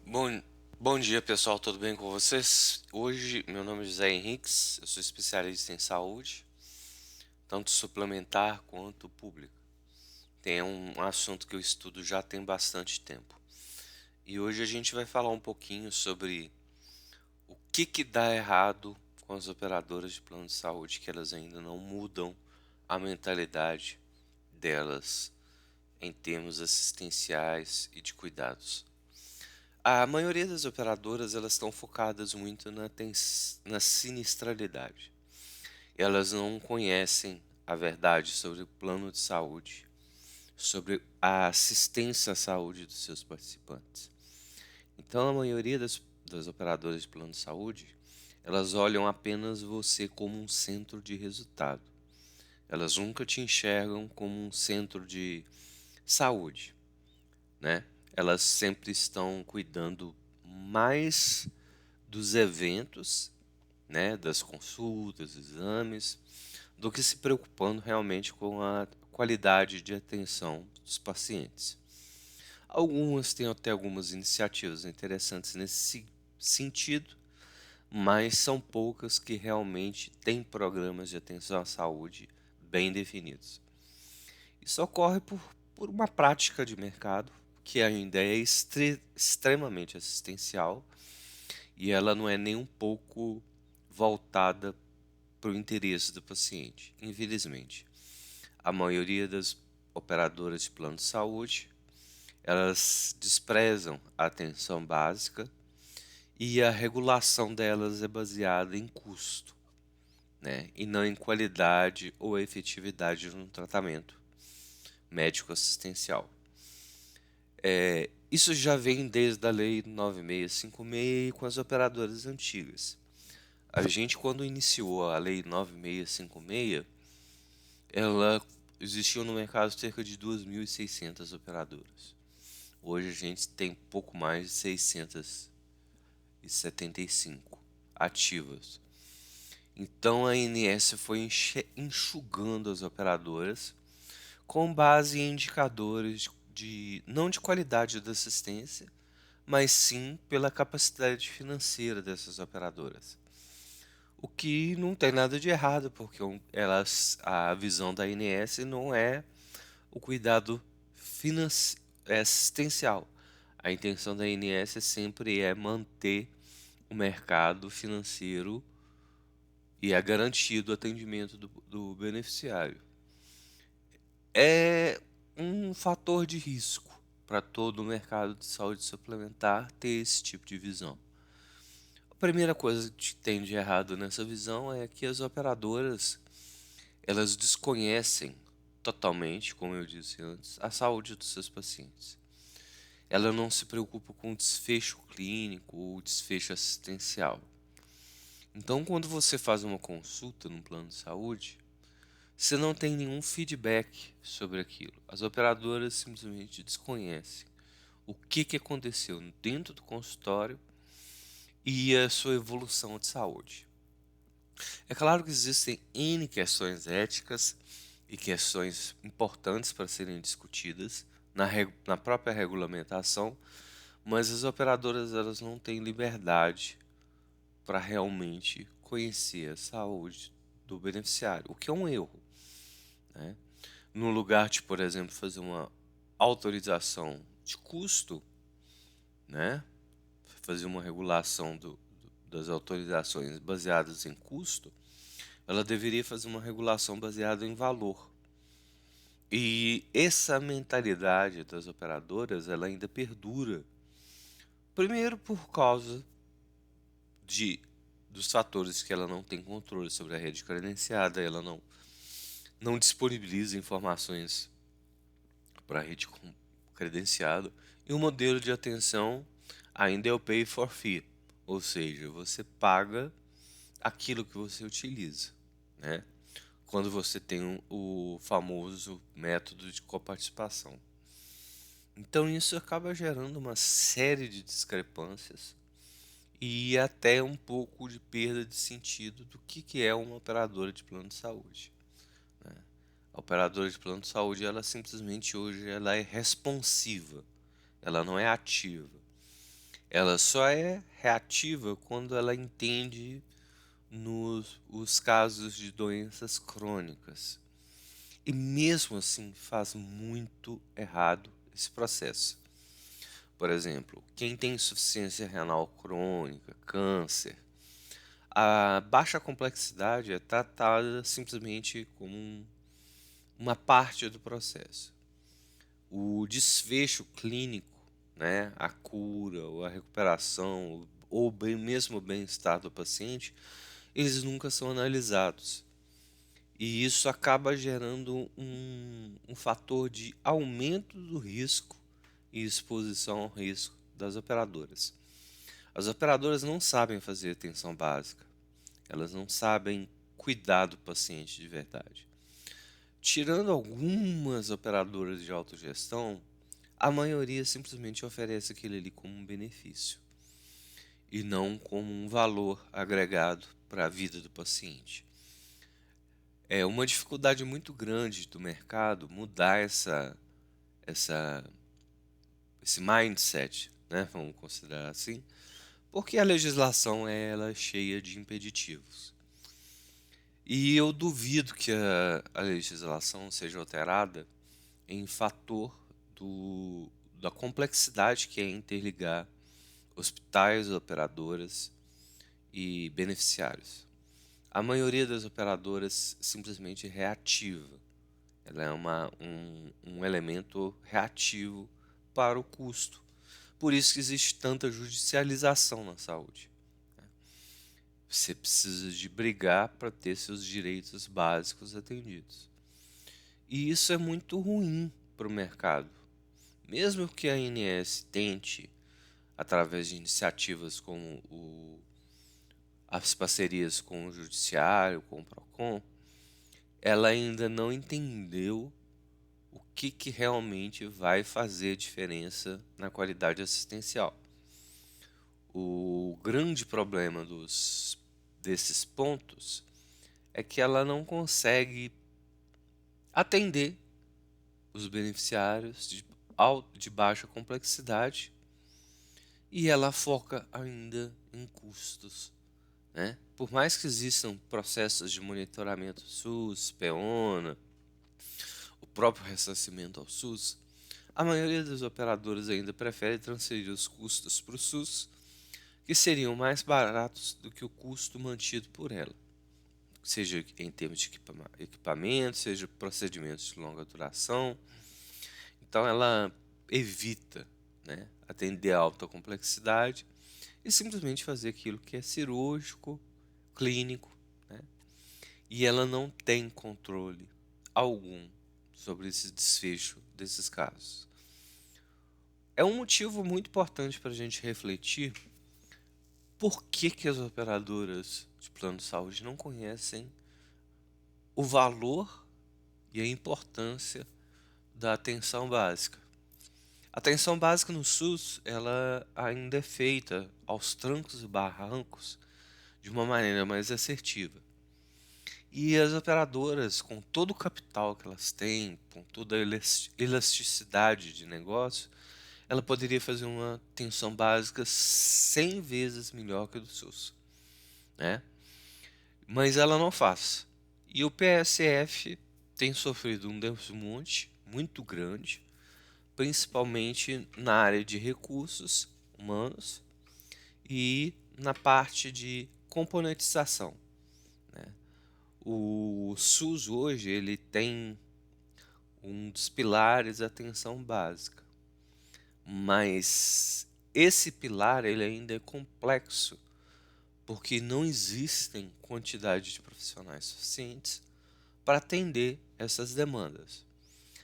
Bom, bom dia pessoal, tudo bem com vocês? Hoje, meu nome é José Henriques, eu sou especialista em saúde, tanto suplementar quanto pública. Tem um assunto que eu estudo já tem bastante tempo. E hoje a gente vai falar um pouquinho sobre o que dá errado com as operadoras de plano de saúde, que elas ainda não mudam a mentalidade delas em termos assistenciais e de cuidados. A maioria das operadoras elas estão focadas muito na sinistralidade. Elas não conhecem a verdade sobre o plano de saúde, sobre a assistência à saúde dos seus participantes. Então, a maioria das operadoras de plano de saúde, elas olham apenas você como um centro de resultado. Elas nunca te enxergam como um centro de saúde, né? Elas sempre estão cuidando mais dos eventos, né, das consultas, exames, do que se preocupando realmente com a qualidade de atenção dos pacientes. Algumas têm até algumas iniciativas interessantes nesse sentido, mas são poucas que realmente têm programas de atenção à saúde bem definidos. Isso ocorre por uma prática de mercado que ainda é extremamente assistencial e ela não é nem um pouco voltada para o interesse do paciente. Infelizmente, a maioria das operadoras de plano de saúde, elas desprezam a atenção básica e a regulação delas é baseada em custo, né? E não em qualidade ou efetividade no tratamento médico assistencial. Isso já vem desde a Lei 9656 com as operadoras antigas. A gente, quando iniciou a Lei 9656, ela existiam no mercado cerca de 2.600 operadoras. Hoje a gente tem pouco mais de 675 ativas. Então a ANS foi enxugando as operadoras com base em indicadores não de qualidade da assistência, mas sim pela capacidade financeira dessas operadoras. O que não tem nada de errado, porque a visão da ANS não é o cuidado assistencial. A intenção da ANS sempre é manter o mercado financeiro e é garantido o atendimento do beneficiário. É um fator de risco para todo o mercado de saúde suplementar ter esse tipo de visão. A primeira coisa que tem de errado nessa visão é que as operadoras elas desconhecem totalmente, como eu disse antes, a saúde dos seus pacientes. Ela não se preocupa com o desfecho clínico ou desfecho assistencial. Então, quando você faz uma consulta no plano de saúde, você não tem nenhum feedback sobre aquilo. As operadoras simplesmente desconhecem o que aconteceu dentro do consultório e a sua evolução de saúde. É claro que existem N questões éticas e questões importantes para serem discutidas na própria regulamentação, mas as operadoras elas não têm liberdade para realmente conhecer a saúde do beneficiário, o que é um erro, né? No lugar de, por exemplo, fazer uma autorização de custo, né? Fazer uma regulação das autorizações baseadas em custo, ela deveria fazer uma regulação baseada em valor. E essa mentalidade das operadoras, ela ainda perdura. Primeiro por causa de dos fatores que ela não tem controle sobre a rede credenciada, ela não disponibiliza informações para a rede credenciada, e o modelo de atenção ainda é o pay for fee, ou seja, você paga aquilo que você utiliza, né? Quando você tem o famoso método de coparticipação. Então isso acaba gerando uma série de discrepâncias e até um pouco de perda de sentido do que é uma operadora de plano de saúde, né? A operadora de plano de saúde, ela simplesmente hoje ela é responsiva, ela não é ativa. Ela só é reativa quando ela entende nos os casos de doenças crônicas. E mesmo assim faz muito errado esse processo. Por exemplo, quem tem insuficiência renal crônica, câncer, a baixa complexidade é tratada simplesmente como uma parte do processo. O desfecho clínico, né, a cura ou a recuperação ou bem, mesmo o bem-estar do paciente, eles nunca são analisados. E isso acaba gerando um fator de aumento do risco e exposição ao risco das operadoras. As operadoras não sabem fazer atenção básica, elas não sabem cuidar do paciente de verdade. Tirando algumas operadoras de autogestão, a maioria simplesmente oferece aquilo ali como um benefício e não como um valor agregado para a vida do paciente. É uma dificuldade muito grande do mercado mudar essa, esse mindset, né? Vamos considerar assim, porque a legislação ela é cheia de impeditivos. E eu duvido que a legislação seja alterada em fator da complexidade que é interligar hospitais, operadoras e beneficiários. A maioria das operadoras simplesmente reativa. Ela é um elemento reativo para o custo. Por isso que existe tanta judicialização na saúde. Você precisa de brigar para ter seus direitos básicos atendidos. E isso é muito ruim para o mercado. Mesmo que a ANS tente, através de iniciativas como as parcerias com o Judiciário, com o PROCON, ela ainda não entendeu o que realmente vai fazer diferença na qualidade assistencial. O grande problema desses pontos é que ela não consegue atender os beneficiários de baixa complexidade e ela foca ainda em custos, né? Por mais que existam processos de monitoramento SUS, PEONA, o próprio ressarcimento ao SUS, a maioria dos operadores ainda prefere transferir os custos para o SUS, que seriam mais baratos do que o custo mantido por ela, seja em termos de equipamento, seja procedimentos de longa duração. Então ela evita, né, atender a alta complexidade e simplesmente fazer aquilo que é cirúrgico, clínico, né? E ela não tem controle algum sobre esse desfecho desses casos. É um motivo muito importante para a gente refletir por que as operadoras de plano de saúde não conhecem o valor e a importância da atenção básica. A atenção básica no SUS, ela ainda é feita aos trancos e barrancos de uma maneira mais assertiva. E as operadoras, com todo o capital que elas têm, com toda a elasticidade de negócio, ela poderia fazer uma atenção básica 100 vezes melhor que a do SUS, né? Mas ela não faz. E o PSF tem sofrido um desmonte muito grande, principalmente na área de recursos humanos e na parte de componentização, né? O SUS hoje ele tem um dos pilares da atenção básica, mas esse pilar ele ainda é complexo porque não existem quantidade de profissionais suficientes para atender essas demandas.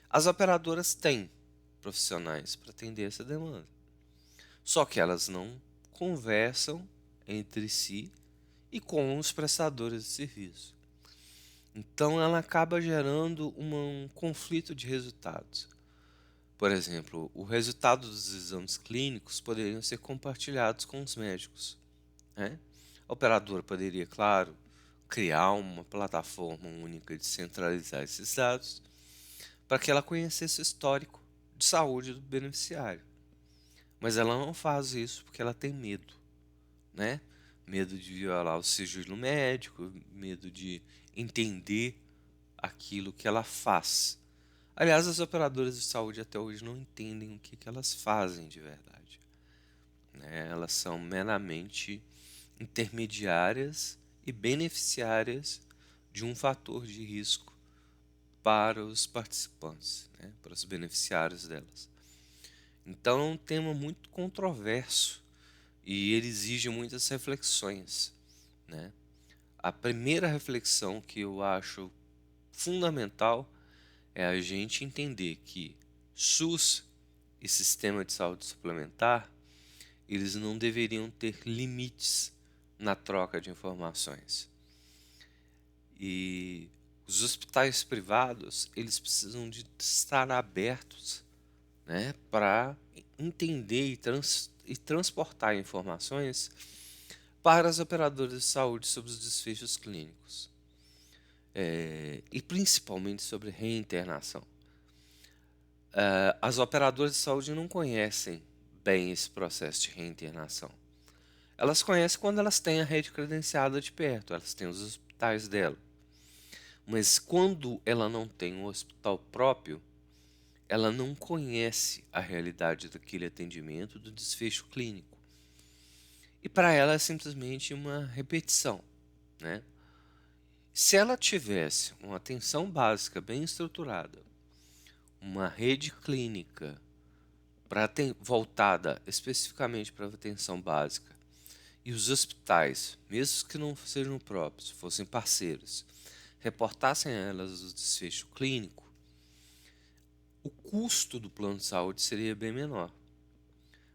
As operadoras têm profissionais para atender essa demanda, só que elas não conversam entre si e com os prestadores de serviço. Então ela acaba gerando um conflito de resultados. Por exemplo, o resultado dos exames clínicos poderiam ser compartilhados com os médicos, né? A operadora poderia, claro, criar uma plataforma única de centralizar esses dados para que ela conhecesse o histórico de saúde do beneficiário. mas ela não faz isso porque ela tem medo, né? Medo de violar o sigilo médico, medo de entender aquilo que ela faz. Aliás, as operadoras de saúde até hoje não entendem o que elas fazem de verdade, né? Elas são meramente intermediárias e beneficiárias de um fator de risco para os participantes, né? Para os beneficiários delas. Então é um tema muito controverso e ele exige muitas reflexões, né? A primeira reflexão que eu acho fundamental é a gente entender que SUS e sistema de saúde suplementar, eles não deveriam ter limites na troca de informações. E os hospitais privados, eles precisam de estar abertos, né, para entender e transportar informações para as operadoras de saúde sobre os desfechos clínicos, e principalmente sobre reinternação. As operadoras de saúde não conhecem bem esse processo de reinternação. Elas conhecem quando elas têm a rede credenciada de perto, elas têm os hospitais dela. Mas quando ela não tem um hospital próprio, ela não conhece a realidade daquele atendimento, do desfecho clínico. E para ela é simplesmente uma repetição, né? Se ela tivesse uma atenção básica bem estruturada, uma rede clínica voltada especificamente para a atenção básica, e os hospitais, mesmo que não sejam próprios, fossem parceiros, reportassem a elas o desfecho clínico, o custo do plano de saúde seria bem menor.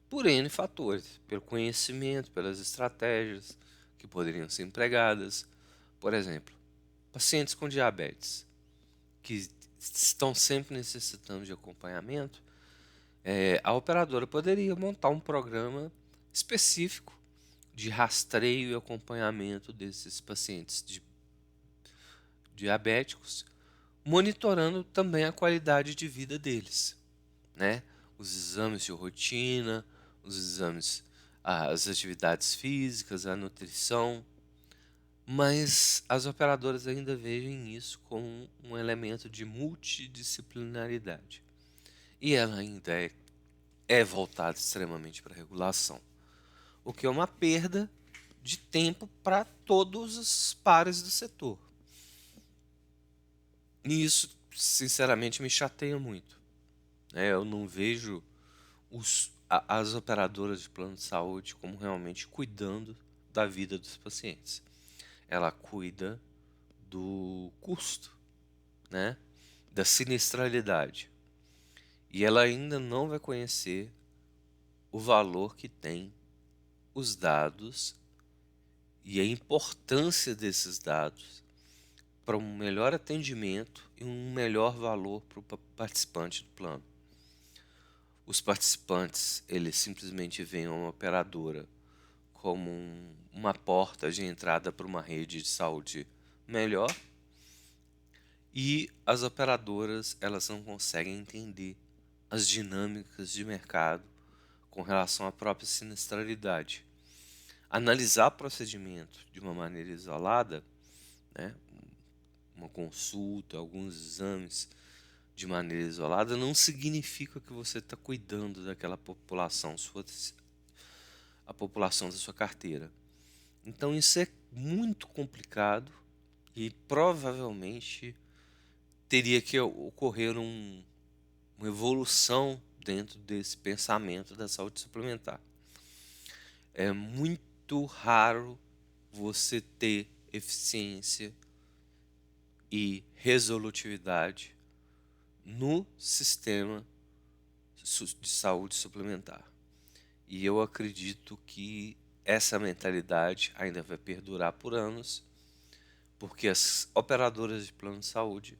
Por N fatores, pelo conhecimento, pelas estratégias que poderiam ser empregadas. Por exemplo, pacientes com diabetes, que estão sempre necessitando de acompanhamento, a operadora poderia montar um programa específico de rastreio e acompanhamento desses pacientes diabéticos, monitorando também a qualidade de vida deles, né? Os exames de rotina, os exames, as atividades físicas, a nutrição, mas as operadoras ainda veem isso como um elemento de multidisciplinaridade. E ela ainda é voltada extremamente para a regulação, o que é uma perda de tempo para todos os pares do setor. E isso, sinceramente, me chateia muito, né? Eu não vejo as operadoras de plano de saúde como realmente cuidando da vida dos pacientes. Ela cuida do custo, né? Da sinistralidade. E ela ainda não vai conhecer o valor que tem os dados e a importância desses dados para um melhor atendimento e um melhor valor para o participante do plano. Os participantes, eles simplesmente veem uma operadora como uma porta de entrada para uma rede de saúde melhor, e as operadoras, elas não conseguem entender as dinâmicas de mercado com relação à própria sinistralidade. Analisar procedimento de uma maneira isolada, né, uma consulta, alguns exames de maneira isolada, não significa que você está cuidando daquela população, a população da sua carteira. Então isso é muito complicado e provavelmente teria que ocorrer uma evolução dentro desse pensamento da saúde suplementar. É muito raro você ter eficiência e resolutividade no sistema de saúde suplementar. E eu acredito que essa mentalidade ainda vai perdurar por anos, porque as operadoras de plano de saúde,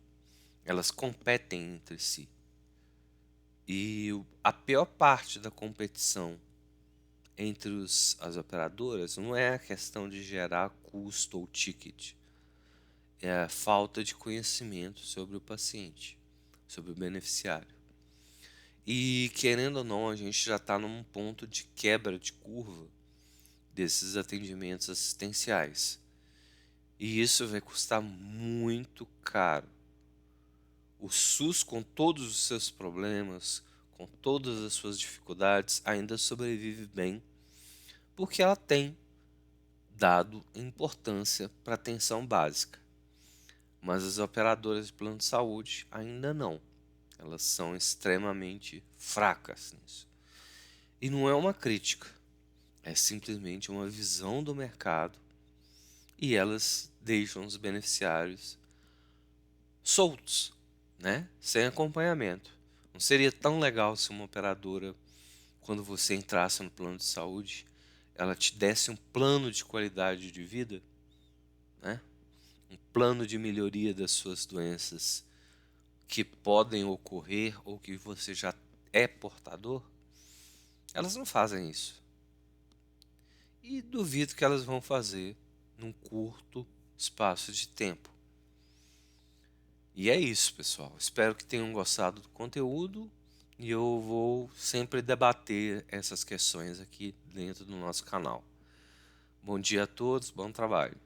elas competem entre si. E a pior parte da competição entre as operadoras não é a questão de gerar custo ou ticket, é a falta de conhecimento sobre o paciente, sobre o beneficiário. E querendo ou não, a gente já está num ponto de quebra de curva desses atendimentos assistenciais. E isso vai custar muito caro. O SUS, com todos os seus problemas, com todas as suas dificuldades, ainda sobrevive bem, porque ela tem dado importância para a atenção básica. Mas as operadoras de plano de saúde ainda não. Elas são extremamente fracas nisso. E não é uma crítica, é simplesmente uma visão do mercado e elas deixam os beneficiários soltos, né? Sem acompanhamento. Não seria tão legal se uma operadora, quando você entrasse no plano de saúde, ela te desse um plano de qualidade de vida, né? Um plano de melhoria das suas doenças que podem ocorrer ou que você já é portador? Elas não fazem isso. E duvido que elas vão fazer num curto espaço de tempo. E é isso, pessoal. Espero que tenham gostado do conteúdo e eu vou sempre debater essas questões aqui dentro do nosso canal. Bom dia a todos, bom trabalho.